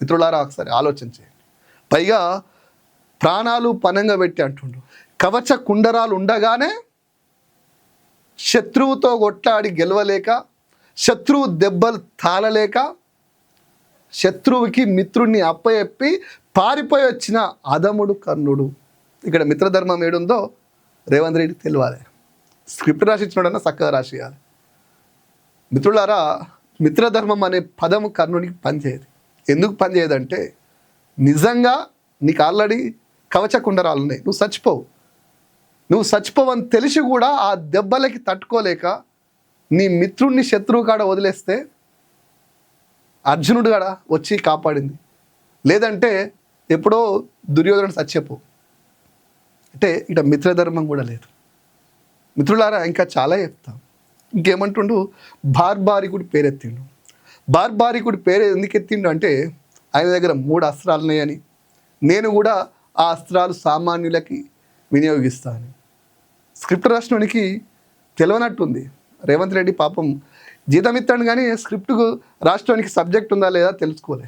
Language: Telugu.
మిత్రులారా ఒకసారి ఆలోచించేయండి. పైగా ప్రాణాలు పనంగా పెట్టి అంటుండు. కవచ కుండరాలు ఉండగానే శత్రువుతో కొట్లాడి గెలవలేక, శత్రువు దెబ్బలు తాళలేక, శత్రువుకి మిత్రుడిని అప్పయెప్పి పారిపోయి వచ్చిన అదముడు కర్ణుడు. ఇక్కడ మిత్రధర్మం ఏడుందో రేవంత్ రెడ్డి తెలియాలి. స్క్రిప్ట్ రాసిచ్చినాడన్నా చక్కగా రాసియాలి. మిత్రులారా, మిత్రధర్మం అనే పదము కర్ణునికి పనిచేయదు. ఎందుకు పనిచేయదంటే, నిజంగా నీకు ఆల్రెడీ కవచ కుండరాలు ఉన్నాయి, నువ్వు చచ్చిపోవని తెలిసి కూడా ఆ దెబ్బలకి తట్టుకోలేక నీ మిత్రుడిని శత్రువు కాడ వదిలేస్తే అర్జునుడు కాడ వచ్చి కాపాడింది. లేదంటే ఎప్పుడో దుర్యోధనుడు చచ్చిపో. అంటే ఇట మిత్రధర్మం కూడా లేదు. మిత్రులారా, ఇంకా చాలా చెప్తాం. ఇంకేమంటుండు, బార్బారికుడి పేరెత్తిండు. బార్బారికుడి పేరు ఎందుకు ఎత్తిండు అంటే, ఆయన దగ్గర 3 అస్త్రాలు ఉన్నాయని, నేను కూడా ఆ అస్త్రాలు సామాన్యులకి వినియోగిస్తాను. స్క్రిప్ట్ రాసినోనికి తెలియనట్టుంది. రేవంత్ రెడ్డి పాపం జీతం ఇస్తాడు కానీ స్క్రిప్ట్కు రాష్ట్రానికి సబ్జెక్ట్ ఉందా లేదా తెలుసుకోలే.